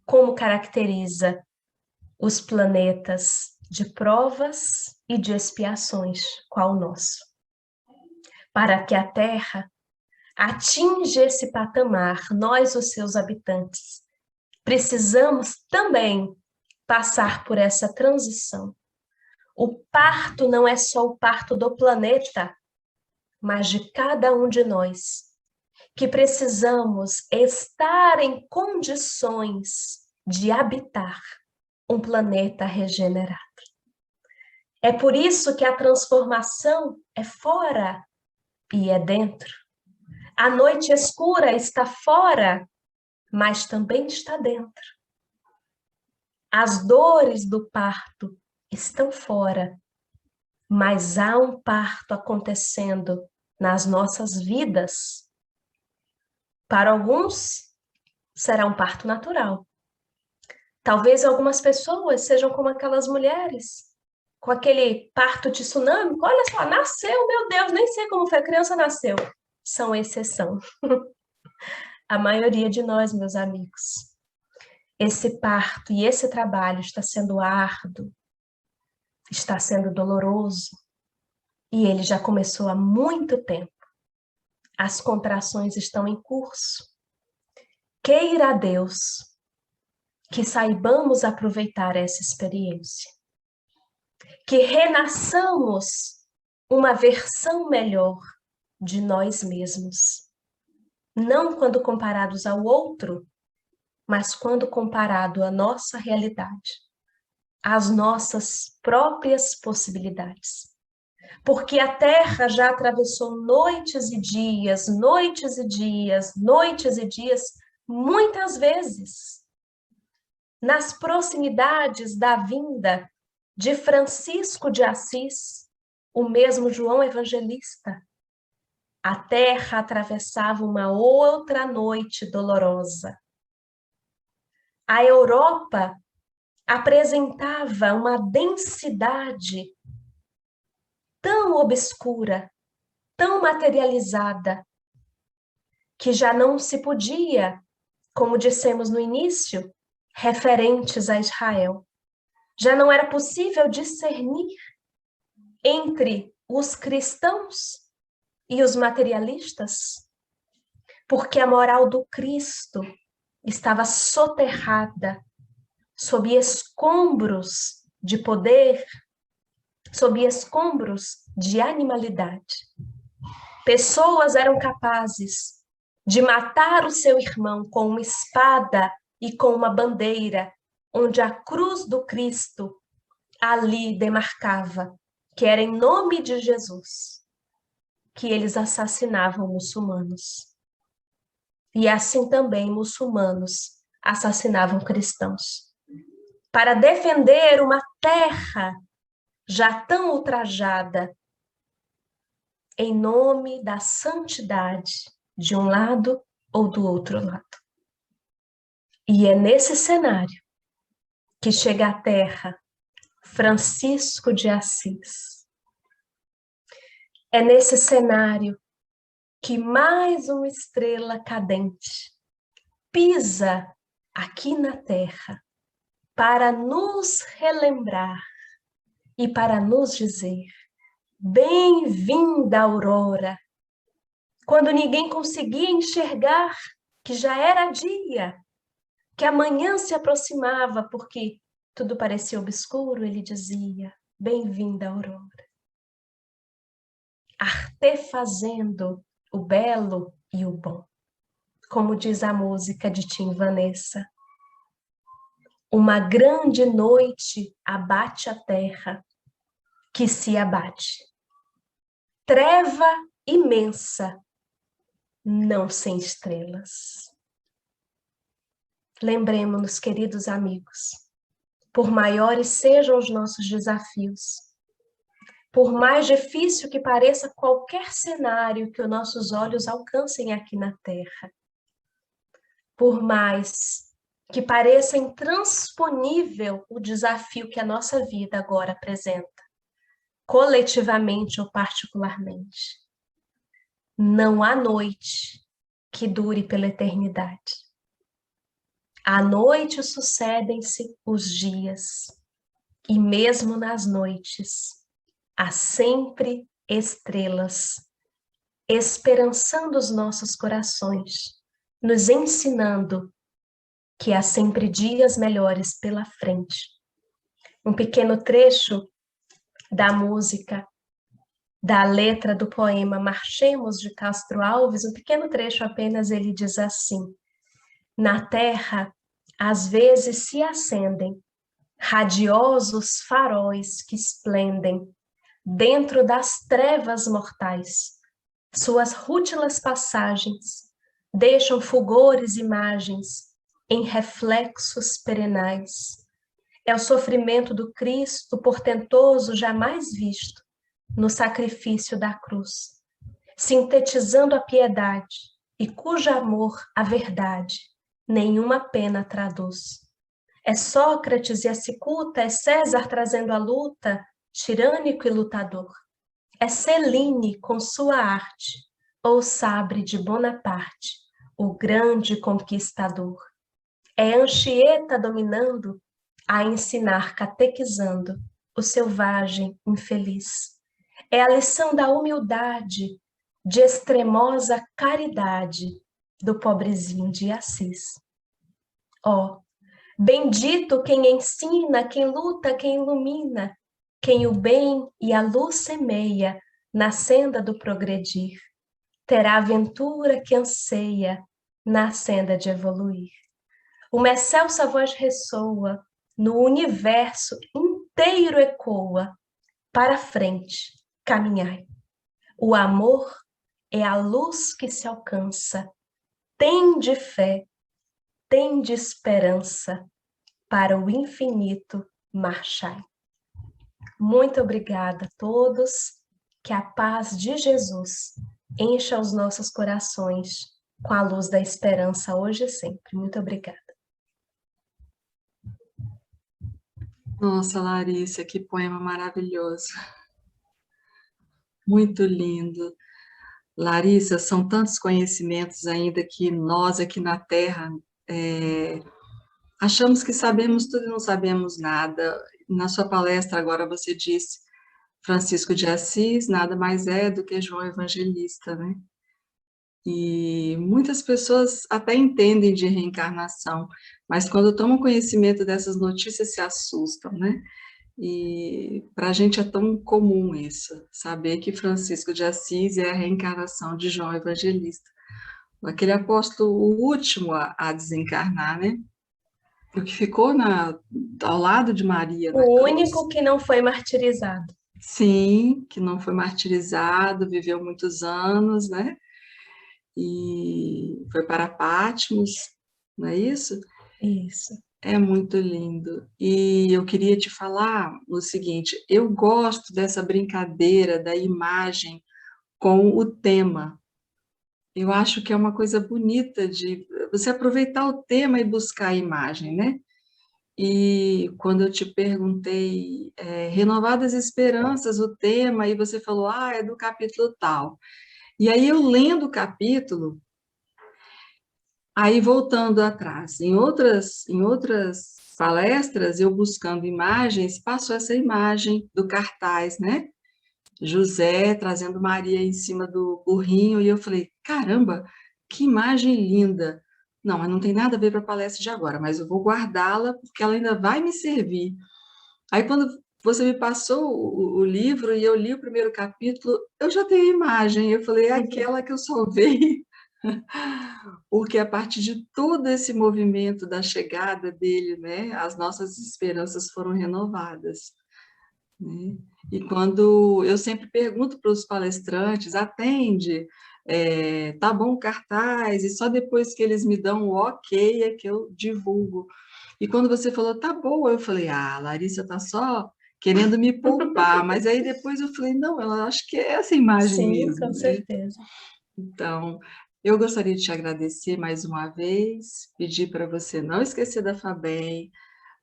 como caracteriza os planetas de provas e de expiações, qual o nosso. Para que a Terra atinja esse patamar, nós, os seus habitantes, precisamos também passar por essa transição. O parto não é só o parto do planeta, mas de cada um de nós, que precisamos estar em condições de habitar um planeta regenerado. É por isso que a transformação é fora e é dentro. A noite escura está fora, mas também está dentro. As dores do parto estão fora, mas há um parto acontecendo nas nossas vidas. Para alguns, será um parto natural. Talvez algumas pessoas sejam como aquelas mulheres, com aquele parto de tsunami. Olha só, nasceu, meu Deus, nem sei como foi, a criança nasceu. São exceção. A maioria de nós, meus amigos. Esse parto e esse trabalho está sendo árduo, está sendo doloroso, e ele já começou há muito tempo. As contrações estão em curso. Queira a Deus que saibamos aproveitar essa experiência, que renasçamos uma versão melhor de nós mesmos, não quando comparados ao outro, mas quando comparado à nossa realidade, às nossas próprias possibilidades. Porque a Terra já atravessou noites e dias, noites e dias, noites e dias, muitas vezes, nas proximidades da vinda de Francisco de Assis, o mesmo João Evangelista. A Terra atravessava uma outra noite dolorosa. A Europa apresentava uma densidade tão obscura, tão materializada, que já não se podia, como dissemos no início, referentes a Israel. Já não era possível discernir entre os cristãos e os materialistas, porque a moral do Cristo estava soterrada sob escombros de poder, sob escombros de animalidade. Pessoas eram capazes de matar o seu irmão com uma espada e com uma bandeira, onde a cruz do Cristo ali demarcava que era em nome de Jesus que eles assassinavam muçulmanos. E assim também muçulmanos assassinavam cristãos. Para defender uma terra já tão ultrajada, em nome da santidade de um lado ou do outro lado. E é nesse cenário que chega à Terra Francisco de Assis. É nesse cenário que mais uma estrela cadente pisa aqui na Terra para nos relembrar e para nos dizer: bem-vinda, aurora, quando ninguém conseguia enxergar que já era dia, que amanhã se aproximava, porque tudo parecia obscuro, ele dizia: bem-vinda, aurora. Artefazendo o belo e o bom. Como diz a música de Tim Vanessa. Uma grande noite abate a terra, que se abate. Treva imensa, não sem estrelas. lembremos-nos, queridos amigos, por maiores sejam os nossos desafios, por mais difícil que pareça qualquer cenário que os nossos olhos alcancem aqui na Terra, por mais que pareça intransponível o desafio que a nossa vida agora apresenta, coletivamente ou particularmente, não há noite que dure pela eternidade. À noite sucedem-se os dias, e mesmo nas noites há sempre estrelas, esperançando os nossos corações, nos ensinando que há sempre dias melhores pela frente. Um pequeno trecho da música, da letra do poema Marchemos, de Castro Alves, um pequeno trecho apenas, ele diz assim: na terra, às vezes se acendem radiosos faróis que esplendem dentro das trevas mortais. Suas rútilas passagens deixam fulgores imagens em reflexos perenais. É o sofrimento do Cristo portentoso jamais visto no sacrifício da cruz, sintetizando a piedade e cujo amor a verdade nenhuma pena traduz. É Sócrates e a cicuta, é César trazendo a luta, tirânico e lutador. É Celine com sua arte, ou Sabre de Bonaparte, o grande conquistador. É Anchieta dominando, a ensinar catequizando, o selvagem infeliz. É a lição da humildade, de extremosa caridade, do pobrezinho de Assis. Ó, bendito quem ensina, quem luta, quem ilumina, quem o bem e a luz semeia na senda do progredir, terá a aventura que anseia na senda de evoluir. Uma excelsa voz ressoa, no universo inteiro ecoa, para frente, caminhai. O amor é a luz que se alcança, tende fé, tende esperança, para o infinito marchai. Muito obrigada a todos, que a paz de Jesus encha os nossos corações com a luz da esperança hoje e sempre. Muito obrigada. Nossa, Larissa, que poema maravilhoso. Muito lindo. Larissa, são tantos conhecimentos ainda que nós aqui na Terra achamos que sabemos tudo e não sabemos nada. Na sua palestra agora você disse Francisco de Assis nada mais é do que João Evangelista, né? E muitas pessoas até entendem de reencarnação, mas quando tomam conhecimento dessas notícias se assustam, né? E para a gente é tão comum isso, saber que Francisco de Assis é a reencarnação de João Evangelista, aquele apóstolo o último a desencarnar, né? O que ficou ao lado de Maria na O cruz. único que não foi martirizado. Sim, que não foi martirizado, viveu muitos anos, né? E foi para Patmos, não é isso? Isso. É muito lindo. E eu queria te falar o seguinte, eu gosto dessa brincadeira da imagem com o tema. Eu acho que é uma coisa bonita de você aproveitar o tema e buscar a imagem, né? E quando eu te perguntei, Renovadas Esperanças, o tema, e você falou, é do capítulo tal. E aí eu lendo o capítulo, aí voltando atrás, em outras palestras, eu buscando imagens, passou essa imagem do cartaz, né? José trazendo Maria em cima do burrinho, e eu falei, caramba, que imagem linda. Não, mas não tem nada a ver para a palestra de agora, mas eu vou guardá-la porque ela ainda vai me servir. Aí quando você me passou o livro e eu li o primeiro capítulo, eu já tenho a imagem, eu falei, é aquela que eu salvei. Porque a partir de todo esse movimento da chegada dele, né, as nossas esperanças foram renovadas, né? E quando eu sempre pergunto para os palestrantes, atende, tá bom o cartaz, e só depois que eles me dão o ok é que eu divulgo. E quando você falou, tá bom, eu falei, Larissa tá só querendo me poupar, mas aí depois eu falei, não, ela acho que é essa imagem Sim, mesmo, com né? certeza. Então, eu gostaria de te agradecer mais uma vez, pedir para você não esquecer da FABEM,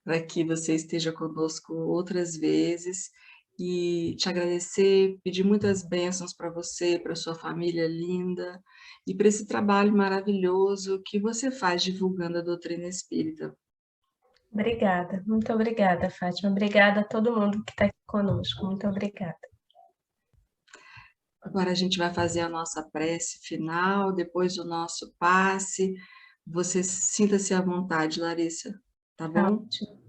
para que você esteja conosco outras vezes, e te agradecer, pedir muitas bênçãos para você, para sua família linda, e para esse trabalho maravilhoso que você faz divulgando a doutrina espírita. Obrigada, muito obrigada, Fátima. Obrigada a todo mundo que está aqui conosco. Muito obrigada. Agora a gente vai fazer a nossa prece final, depois do nosso passe. Você sinta-se à vontade, Larissa, tá bom? Ótimo.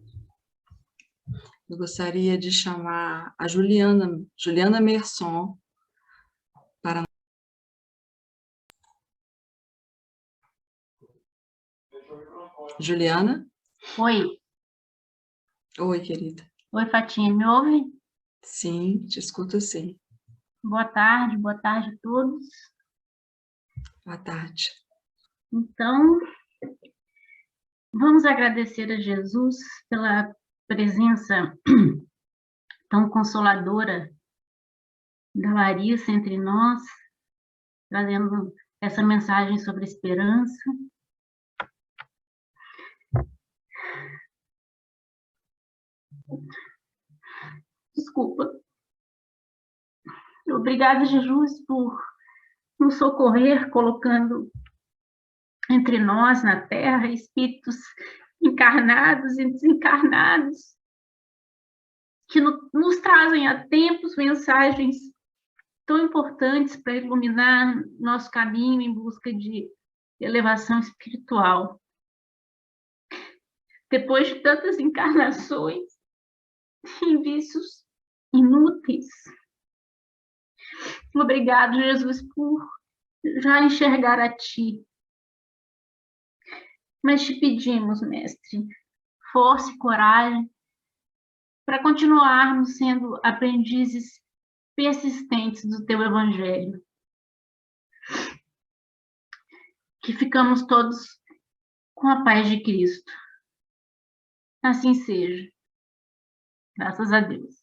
Eu gostaria de chamar a Juliana Merson para... Juliana? Oi, Oi, querida. oi, Fatinha, me ouve? Sim, te escuto sim. Boa tarde a todos. Boa tarde. Então, vamos agradecer a Jesus pela presença tão consoladora da Larissa entre nós, trazendo essa mensagem sobre esperança. Desculpa. Obrigada, Jesus, por nos socorrer, colocando entre nós, na Terra, espíritos encarnados e desencarnados, que nos trazem a tempos mensagens tão importantes para iluminar nosso caminho em busca de elevação espiritual. Depois de tantas encarnações em vícios inúteis, obrigado, Jesus, por já enxergar a Ti. Mas te pedimos, Mestre, força e coragem para continuarmos sendo aprendizes persistentes do Teu Evangelho. Que ficamos todos com a paz de Cristo. Assim seja. Graças a Deus.